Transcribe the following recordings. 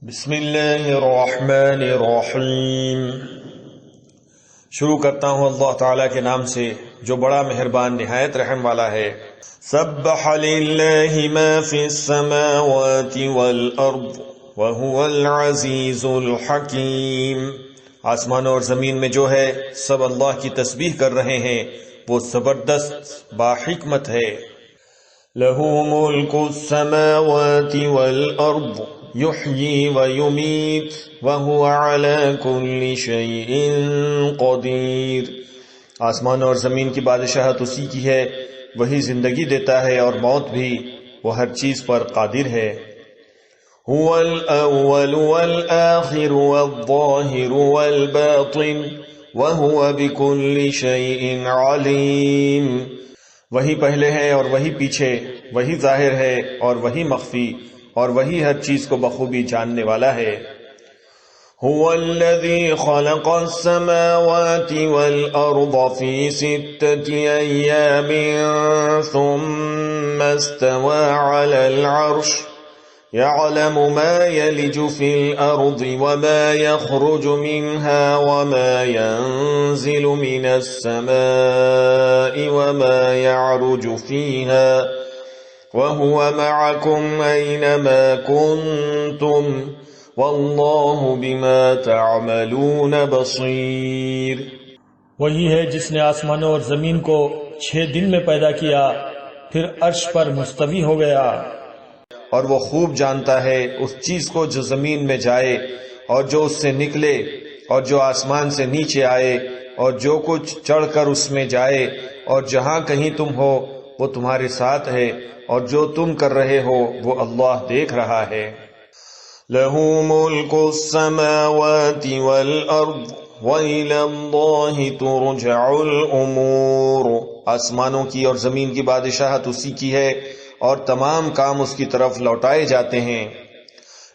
بسم اللہ الرحمن الرحیم۔ شروع کرتا ہوں اللہ تعالیٰ کے نام سے جو بڑا مہربان نہایت رحم والا ہے۔ سبح للہ ما فی السماوات والارض وهو العزیز الحکیم۔ آسمانوں اور زمین میں جو ہے سب اللہ کی تسبیح کر رہے ہیں، وہ زبردست باحکمت ہے۔ لہ ملک السماوات والارض یحیی ویمیت وہو علی کل شیء قدیر۔ آسمان اور زمین کی بادشاہت اسی کی ہے، وہی زندگی دیتا ہے اور موت بھی، وہ ہر چیز پر قادر ہے۔ هو الاول والآخر والظاہر والباطن وہو بکل شیء علیم۔ وہی پہلے ہے اور وہی پیچھے، وہی ظاہر ہے اور وہی مخفی، اور وہی ہر چیز کو بخوبی جاننے والا ہے۔ هو الذی خلق السماوات والارض فی 6 ایام ثم استوى على العرش يعلم ما يلج في الأرض وما يخرج منها وما ينزل من السماء وما يعرج فيها وهو معكم أينما كنتم والله بما تعملون بصير۔ وہی ہے جس نے آسمانوں اور زمین کو 6 دن میں پیدا کیا، پھر عرش پر مستوی ہو گیا۔ اور وہ خوب جانتا ہے اس چیز کو جو زمین میں جائے اور جو اس سے نکلے اور جو آسمان سے نیچے آئے اور جو کچھ چڑھ کر اس میں جائے، اور جہاں کہیں تم ہو وہ تمہارے ساتھ ہے، اور جو تم کر رہے ہو وہ اللہ دیکھ رہا ہے۔ لہ ملک السماوات والارض وإلی اللہ ترجع الامور۔ آسمانوں کی اور زمین کی بادشاہت اسی کی ہے اور تمام کام اس کی طرف لوٹائے جاتے ہیں۔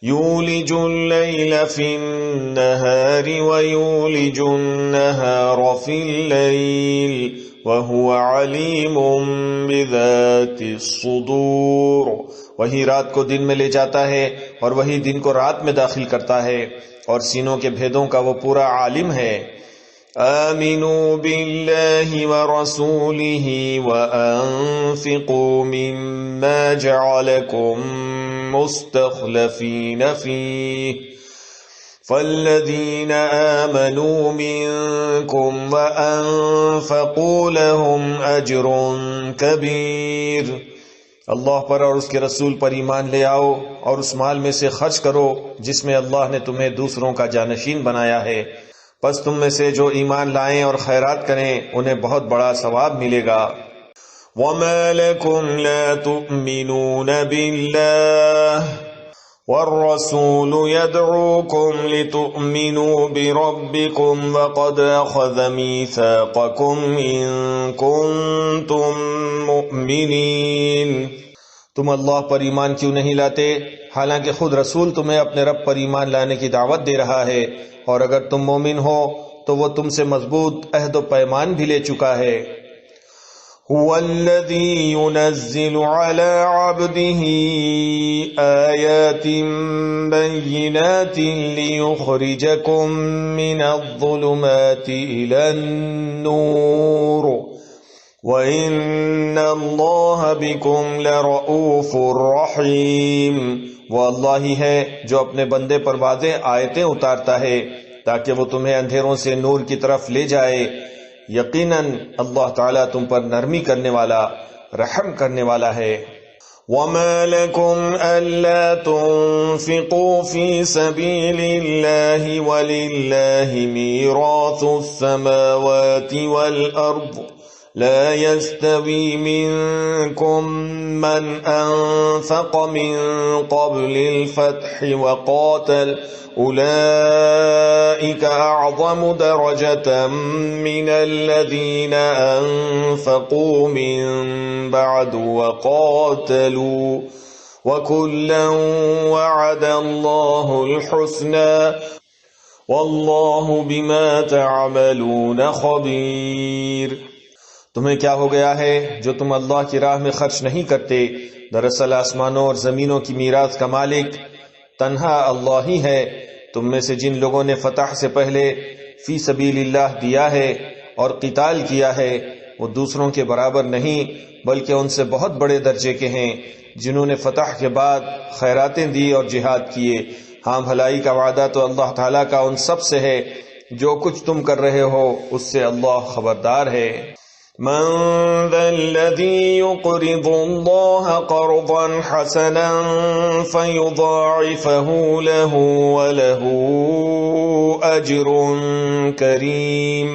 یولج اللیل فی النہار ویولج النہار فی اللیل وہو علیم بذات الصدور۔ وہی رات کو دن میں لے جاتا ہے اور وہی دن کو رات میں داخل کرتا ہے، اور سینوں کے بھیدوں کا وہ پورا عالم ہے۔ آمنوا باللہ ورسولہ وانفقوا مما جعلکم مستخلفین فیہ فالذین آمنوا منکم وانفقوا لهم اجر کبیر۔ اللہ پر اور اس کے رسول پر ایمان لے آؤ اور اس مال میں سے خرچ کرو جس میں اللہ نے تمہیں دوسروں کا جانشین بنایا ہے، پس تم میں سے جو ایمان لائیں اور خیرات کریں انہیں بہت بڑا ثواب ملے گا۔ وَمَا لَكُمْ لَا تُؤْمِنُونَ بِاللَّهِ وَالرَّسُولُ يَدْعُوكُمْ لِتُؤْمِنُوا بِرَبِّكُمْ وَقَدْ أَخَذَ مِيثَاقَكُمْ إِن كُنتُم مُؤْمِنِينَ۔ تم اللہ پر ایمان کیوں نہیں لاتے حالانکہ خود رسول تمہیں اپنے رب پر ایمان لانے کی دعوت دے رہا ہے، اور اگر تم مومن ہو تو وہ تم سے مضبوط عہد و پیمان بھی لے چکا ہے۔ هو الذی ينزل على عبده آیات بینات لیخرجکم من الظلمات الى النور وَإِنَّ اللَّهَ بِكُمْ لَرَؤُوفٌ رَحِيمٌ۔ وہ اللہ ہی ہے جو اپنے بندے پر واضح آیتیں اتارتا ہے تاکہ وہ تمہیں اندھیروں سے نور کی طرف لے جائے۔ یقیناً اللہ تعالیٰ تم پر نرمی کرنے والا، رحم کرنے والا ہے۔ وَمَا لَكُمْ أَلَّا تُنفِقُوا فِي سَبِيلِ اللَّهِ وَلِلَّهِ مِيرَاثُ السَّمَاوَاتِ وَالْأَرْضِ لا يستوي منكم من أنفق من قبل الفتح وقاتل أولئك أعظم درجة من الذين أنفقوا من بعد وقاتلوا وكلا وعد الله الحسنى والله بما تعملون خبير۔ تمہیں کیا ہو گیا ہے جو تم اللہ کی راہ میں خرچ نہیں کرتے؟ دراصل آسمانوں اور زمینوں کی میراث کا مالک تنہا اللہ ہی ہے تم میں سے جن لوگوں نے فتح سے پہلے فی سبیل اللہ دیا ہے اور قتال کیا ہے، وہ دوسروں کے برابر نہیں بلکہ ان سے بہت بڑے درجے کے ہیں جنہوں نے فتح کے بعد خیراتیں دی اور جہاد کیے۔ ہاں، بھلائی کا وعدہ تو اللہ تعالیٰ کا ان سب سے ہے، جو کچھ تم کر رہے ہو اس سے اللہ خبردار ہے۔ من ذا الذي يقرض الله قرضا حسنا فيضاعفه له وله اجر کریم،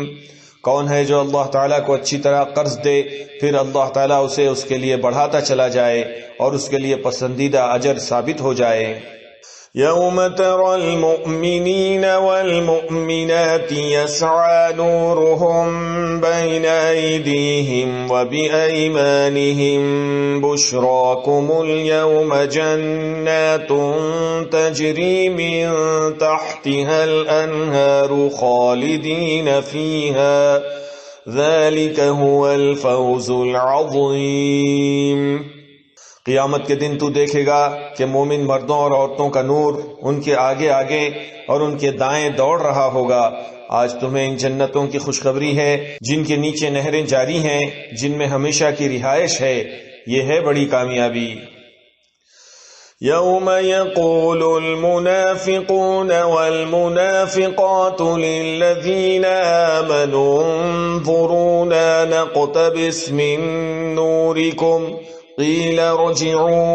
کون ہے جو اللہ تعالیٰ کو اچھی طرح قرض دے پھر اللہ تعالیٰ اسے اس کے لیے بڑھاتا چلا جائے اور اس کے لیے پسندیدہ اجر ثابت ہو جائے۔ یوم ترى المؤمنین والمؤمنات يسعى نورهم بين أيديهم وبأيمانهم بشراكم اليوم جنات تجري من تحتها الأنهار خالدين فيها ذلك هو الفوز العظيم۔ قیامت کے دن تو دیکھے گا کہ مومن مردوں اور عورتوں کا نور ان کے آگے آگے اور ان کے دائیں دوڑ رہا ہوگا۔ آج تمہیں ان جنتوں کی خوشخبری ہے جن کے نیچے نہریں جاری ہیں، جن میں ہمیشہ کی رہائش ہے، یہ ہے بڑی کامیابی۔ یوم یقول المنافقون والمنافقات للذین آمنوا انظرونا نقتبس من نورکم قیل ارجعوا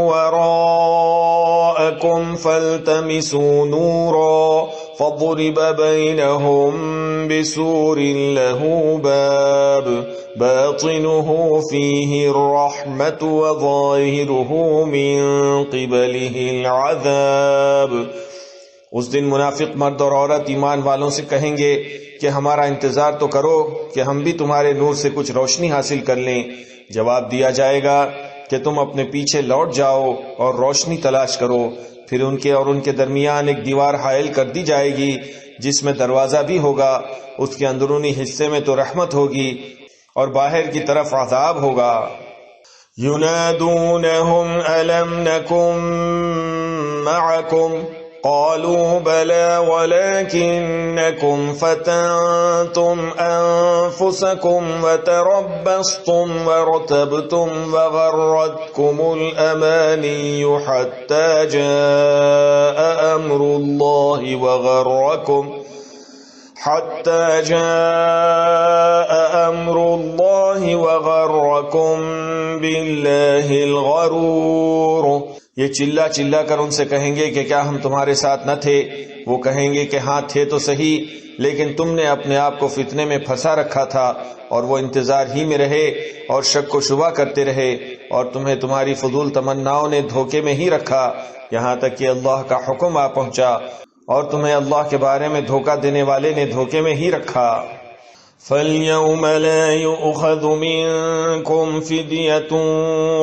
وراءکم فالتمسوا نورا فضرب بینہم بسور لہ باب باطنہ فیہ الرحمة وظاہرہ من قبلہ العذاب۔ اس دن منافق مرد اور عورت ایمان والوں سے کہیں گے کہ ہمارا انتظار تو کرو کہ ہم بھی تمہارے نور سے کچھ روشنی حاصل کر لیں۔ جواب دیا جائے گا کہ تم اپنے پیچھے لوٹ جاؤ اور روشنی تلاش کرو۔ پھر ان کے اور ان کے درمیان ایک دیوار حائل کر دی جائے گی جس میں دروازہ بھی ہوگا، اس کے اندرونی حصے میں تو رحمت ہوگی اور باہر کی طرف عذاب ہوگا۔ ینادونہم الم نکن معکم قالوا بلى ولكنكم فتنتم أنفسكم وتربصتم وارتبتم وغرتكم الأماني حتى جاء أمر الله وغركم بالله الغرور۔ یہ چلا چلا کر ان سے کہیں گے کہ کیا ہم تمہارے ساتھ نہ تھے؟ وہ کہیں گے کہ ہاں تھے تو صحیح، لیکن تم نے اپنے آپ کو فتنے میں پھنسا رکھا تھا، اور وہ انتظار ہی میں رہے اور شک و شبہ کرتے رہے، اور تمہیں تمہاری فضول تمناؤں نے دھوکے میں ہی رکھا، یہاں تک کہ اللہ کا حکم آ پہنچا اور تمہیں اللہ کے بارے میں دھوکہ دینے والے نے دھوکے میں ہی رکھا۔ فَالْيَوْمَ لَا يُؤْخَذُ مِنكُمْ فِدْيَةٌ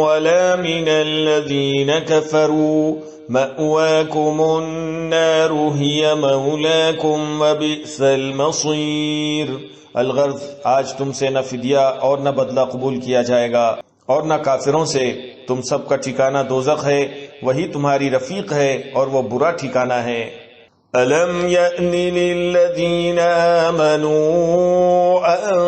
وَلَا مِنَ الَّذِينَ كَفَرُوا مَأْوَاكُمُ النَّارُ هِيَ مَوْلَاكُمْ وَبِئْسَ الْمَصِيرُ۔ الغرض آج تم سے نہ فدیہ اور نہ بدلہ قبول کیا جائے گا اور نہ کافروں سے، تم سب کا ٹھکانہ دوزخ ہے، وہی تمہاری رفیق ہے اور وہ برا ٹھکانہ ہے۔ أَلَمْ يَأْنِ لِلَّذِينَ آمَنُوا أَن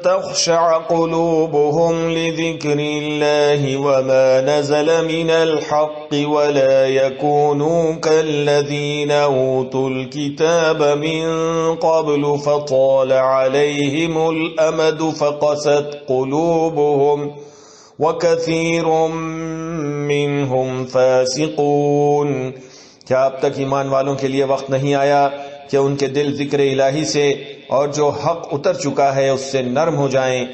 تَخْشَعَ قُلُوبُهُمْ لِذِكْرِ اللَّهِ وَمَا نَزَلَ مِنَ الْحَقِّ وَلَا يَكُونُوا كَالَّذِينَ أُوتُوا الْكِتَابَ مِن قَبْلُ فَطَالَ عَلَيْهِمُ الْأَمَدُ فَقَسَتْ قُلُوبُهُمْ وَكَثِيرٌ مِّنْهُمْ فَاسِقُونَ۔ کیا اب تک ایمان والوں کے لیے وقت نہیں آیا کہ ان کے دل ذکر الہی سے اور جو حق اتر چکا ہے اس سے نرم ہو جائیں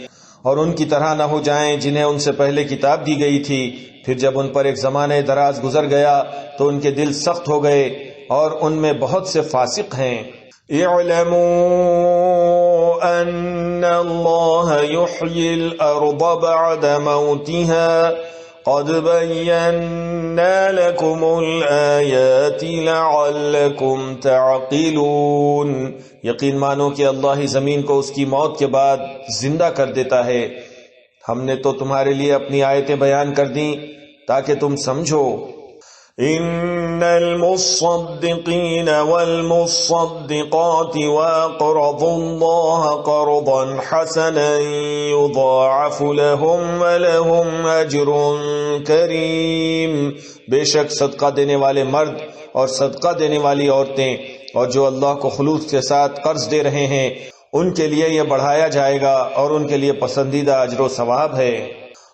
اور ان کی طرح نہ ہو جائیں جنہیں ان سے پہلے کتاب دی گئی تھی، پھر جب ان پر ایک زمانہ دراز گزر گیا تو ان کے دل سخت ہو گئے اور ان میں بہت سے فاسق ہیں۔ اعلموا ان اللہ یحیی الارض بعد موتها قد بَيَّنَّا لَكُمُ الْآيَاتِ لَعَلَّكُمْ تَعْقِلُونَ۔ یقین مانو کہ اللہ ہی زمین کو اس کی موت کے بعد زندہ کر دیتا ہے، ہم نے تو تمہارے لیے اپنی آیتیں بیان کر دیں تاکہ تم سمجھو۔ إن المصدقين والمصدقات وأقرضوا الله قرضا حسنا يضاعف لهم ولهم أجر كريم. بے شک صدقہ دینے والے مرد اور صدقہ دینے والی عورتیں اور جو اللہ کو خلوص کے ساتھ قرض دے رہے ہیں ان کے لیے یہ بڑھایا جائے گا اور ان کے لیے پسندیدہ اجر و ثواب ہے.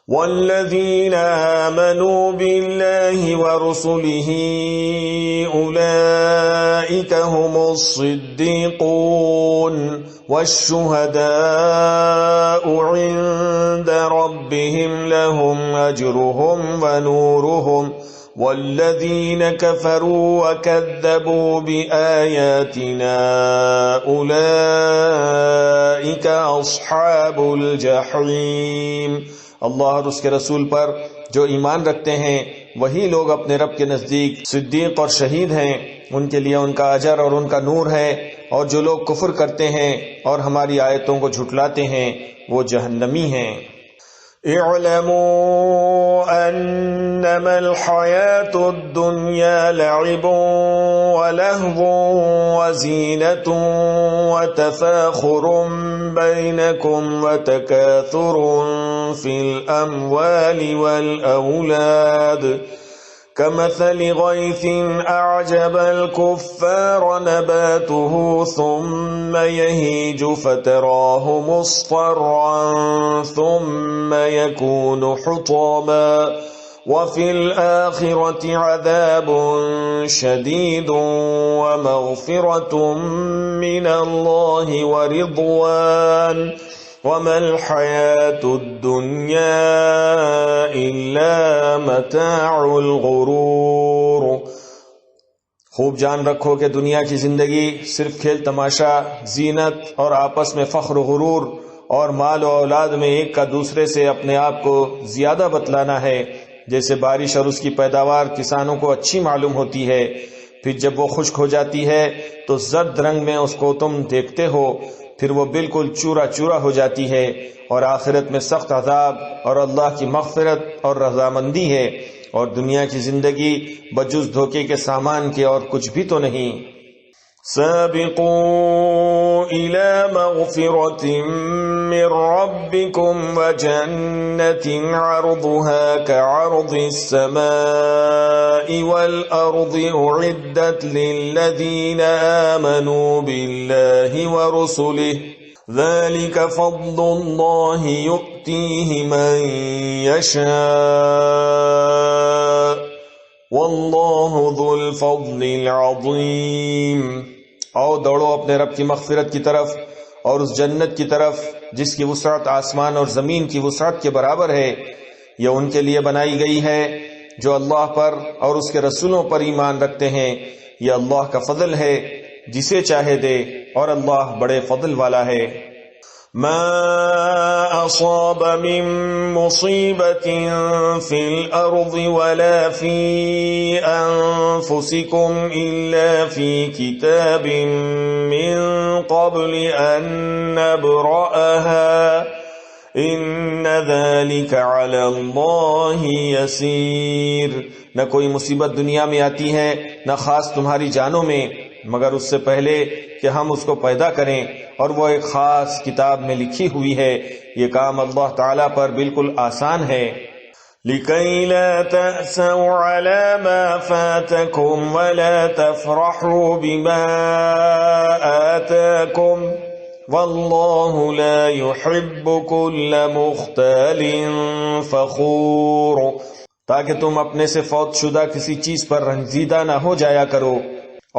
والذین آمنوا باللہ ورسلہ اولئک هم الصدیقون والشہداء عند ربهم لهم اجرهم ونورهم والذین کفروا وکذبوا بآیاتنا اولئک اصحاب الجحیم. اللہ اور اس کے رسول پر جو ایمان رکھتے ہیں وہی لوگ اپنے رب کے نزدیک صدیق اور شہید ہیں، ان کے لیے ان کا اجر اور ان کا نور ہے، اور جو لوگ کفر کرتے ہیں اور ہماری آیتوں کو جھٹلاتے ہیں وہ جہنمی ہیں. اعلموا انما الحیاة الدنیا لعب ولہو وزینة وتفاخر بینکم وتکاثر فی الاموال والاولاد كمثل غيث أعجب الكفار نباته ثم يهيج فتراه مصفرا ثم يكون حطاما وفي الآخرة عذاب شديد ومغفرة من الله ورضوان وما الحياة الدنيا إلا متاع الغرور. خوب جان رکھو کہ دنیا کی زندگی صرف کھیل تماشا، زینت اور آپس میں فخر و غرور اور مال و اولاد میں ایک کا دوسرے سے اپنے آپ کو زیادہ بتلانا ہے. جیسے بارش اور اس کی پیداوار کسانوں کو اچھی معلوم ہوتی ہے، پھر جب وہ خشک ہو جاتی ہے تو زرد رنگ میں اس کو تم دیکھتے ہو، پھر وہ بالکل چورا چورا ہو جاتی ہے، اور آخرت میں سخت عذاب اور اللہ کی مغفرت اور رضامندی ہے، اور دنیا کی زندگی بجز دھوکے کے سامان کے اور کچھ بھی تو نہیں. سابقوا إلى مغفرة من ربكم وجنة عرضها كعرض السماء والأرض أعدت للذين آمنوا بالله ورسله ذلك فضل الله يؤتيه من يشاء واللہ ذو الفضل العظیم. آؤ دوڑو اپنے رب کی مغفرت کی طرف اور اس جنت کی طرف جس کی وسعت آسمان اور زمین کی وسعت کے برابر ہے. یہ ان کے لیے بنائی گئی ہے جو اللہ پر اور اس کے رسولوں پر ایمان رکھتے ہیں. یہ اللہ کا فضل ہے جسے چاہے دے، اور اللہ بڑے فضل والا ہے. ما أصاب من مصيبة في الأرض ولا في أنفسكم إلا في كتاب من قبل أن نبرأها إن ذلك على الله يسير. نہ کوئی مصیبت دنیا میں آتی ہے نہ خاص تمہاری جانوں میں مگر اس سے پہلے کہ ہم اس کو پیدا کریں، اور وہ ایک خاص کتاب میں لکھی ہوئی ہے. یہ کام اللہ تعالیٰ پر بالکل آسان ہے. لِكَيْ لَا تَأْسَوْا عَلَى مَا فَاتَكُمْ وَلَا تَفْرَحُوا بِمَا آتَاكُمْ وَاللَّهُ لَا يُحِبُّ كُلَّ مُخْتَالٍ فَخُورٍ. تاکہ تم اپنے سے فوت شدہ کسی چیز پر رنجیدہ نہ ہو جایا کرو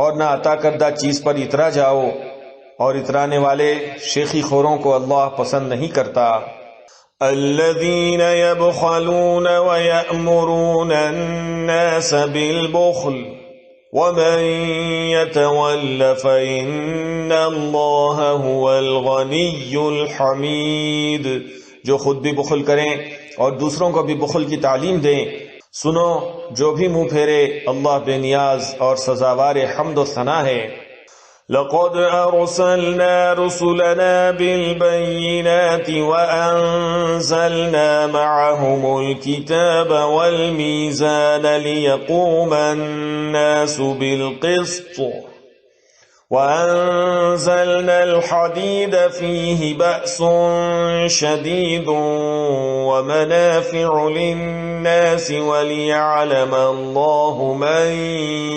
اور نہ عطا کردہ چیز پر اترا جاؤ، اور اترانے والے شیخی خوروں کو اللہ پسند نہیں کرتا. الذین یبخلون ویأمرون الناس بالبخل ومن یتول فإن اللہ هو الغنی الحمید. جو خود بھی بخل کریں اور دوسروں کو بھی بخل کی تعلیم دیں. سنو، جو بھی منہ پھیرے اللہ بے نیاز اور سزاوار حمد و ثنا ہے. لقد أرسلنا رسلنا بالبينات وأنزلنا معهم الكتاب والميزان ليقوم الناس بالقسط وأنزلنا الحديد فيه بأس شديد ومنافع للناس وليعلم الله من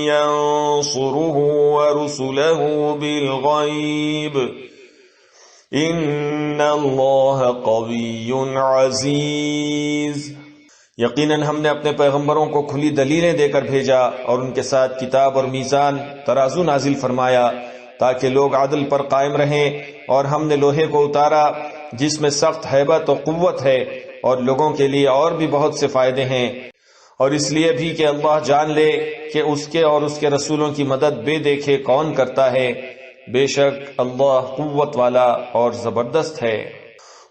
ينصره ورسله بالغيب إن الله قوي عزيز۔ یقیناً ہم نے اپنے پیغمبروں کو کھلی دلیلیں دے کر بھیجا اور ان کے ساتھ کتاب اور میزان ترازو نازل فرمایا تاکہ لوگ عدل پر قائم رہیں، اور ہم نے لوہے کو اتارا جس میں سخت ہیبت و قوت ہے، اور لوگوں کے لیے اور بھی بہت سے فائدے ہیں، اور اس لیے بھی کہ اللہ جان لے کہ اس کے اور اس کے رسولوں کی مدد بے دیکھے کون کرتا ہے، بے شک اللہ قوت والا اور زبردست ہے۔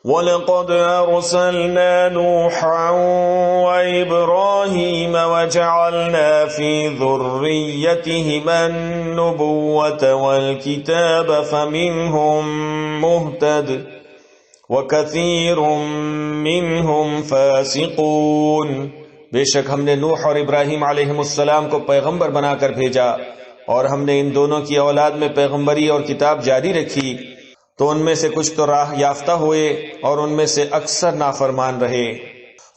وَلَقَدْ أَرْسَلْنَا نُوحًا وَإِبْرَاهِيمَ وَجَعَلْنَا فِي ذُرِّيَّتِهِمَا النُّبُوَّةَ وَالْكِتَابَ فَمِنْهُمْ مُهْتَدٍ وَكَثِيرٌ مِّنْهُمْ فَاسِقُونَ۔ بے شک ہم نے نوح اور ابراہیم علیہ السلام کو پیغمبر بنا کر بھیجا، اور ہم نے ان دونوں کی اولاد میں پیغمبری اور کتاب جاری رکھی، تو ان میں سے کچھ تو راہ یافتہ ہوئے اور ان میں سے اکثر نافرمان رہے۔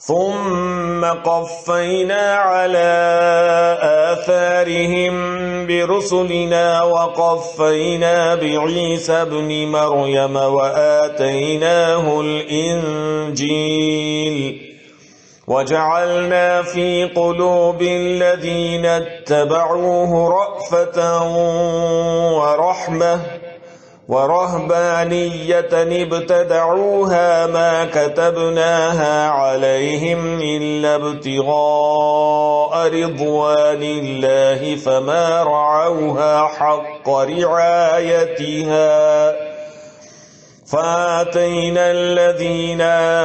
ثم قفینا علی آثارهم برسلنا وقفینا بعیسی ابن مریم وآتیناہ الانجیل وجعلنا في قلوب الذین اتبعوه رأفة ورحمة وَرَهْبَانِيَّةً ابْتَدَعُوهَا مَا كَتَبْنَاهَا عَلَيْهِمْ إِلَّا ابْتِغَاءَ رِضْوَانِ اللَّهِ فَمَا رَعَوْهَا حَقَّ رِعَايَتِهَا فَآتَيْنَا الَّذِينَ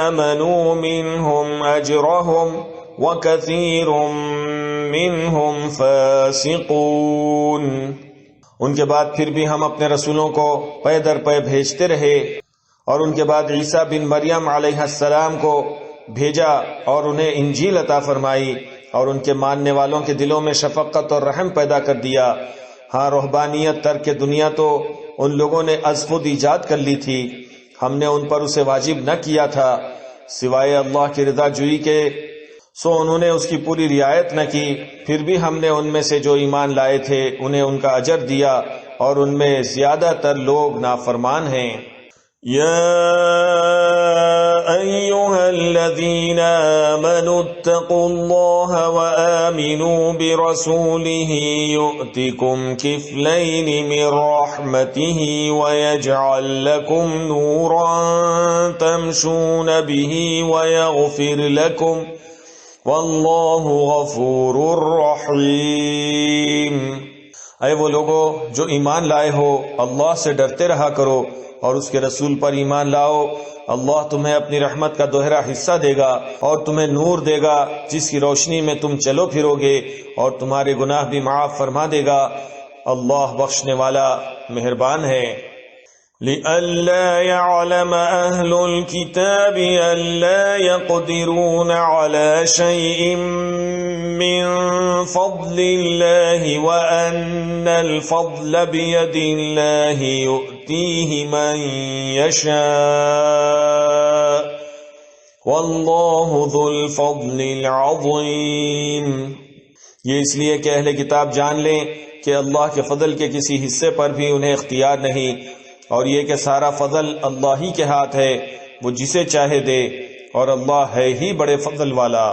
آمَنُوا مِنْهُمْ أَجْرَهُمْ وَكَثِيرٌ مِّنْهُمْ فَاسِقُونَ۔ ان کے بعد پھر بھی ہم اپنے رسولوں کو پے در پے بھیجتے رہے، اور ان کے بعد عیسیٰ بن مریم علیہ السلام کو بھیجا اور انہیں انجیل عطا فرمائی، اور ان کے ماننے والوں کے دلوں میں شفقت اور رحم پیدا کر دیا۔ ہاں، رہبانیت ترک دنیا تو ان لوگوں نے از خود ایجاد کر لی تھی، ہم نے ان پر اسے واجب نہ کیا تھا سوائے اللہ کی رضا جوئی کے، سو انہوں نے اس کی پوری رعایت نہ کی۔ پھر بھی ہم نے ان میں سے جو ایمان لائے تھے انہیں ان کا اجر دیا، اور ان میں زیادہ تر لوگ نافرمان ہیں۔ یا ایھا الذین آمنوا اتقوا اللہ وآمنوا برسولہ یؤتکم کفلین من رحمتہ ویجعل لکم نورا تمشون بہ ویغفر لکم واللہ غفور رحیم۔ اے وہ لوگو جو ایمان لائے ہو، اللہ سے ڈرتے رہا کرو اور اس کے رسول پر ایمان لاؤ، اللہ تمہیں اپنی رحمت کا دوہرا حصہ دے گا اور تمہیں نور دے گا جس کی روشنی میں تم چلو پھرو گے، اور تمہارے گناہ بھی معاف فرما دے گا، اللہ بخشنے والا مہربان ہے۔ لئلا يعلم أهل الكتاب ألا يقدرون على شيء من فضل الله وأن الفضل بيد الله يؤتيه من يشاء والله ذو الفضل العظيم۔ یہ اس لیے کہ اہل کتاب جان لیں کہ اللہ کے فضل کے کسی حصے پر بھی انہیں اختیار نہیں، اور یہ کہ سارا فضل اللہ ہی کے ہاتھ ہے، وہ جسے چاہے دے، اور اللہ ہے ہی بڑے فضل والا۔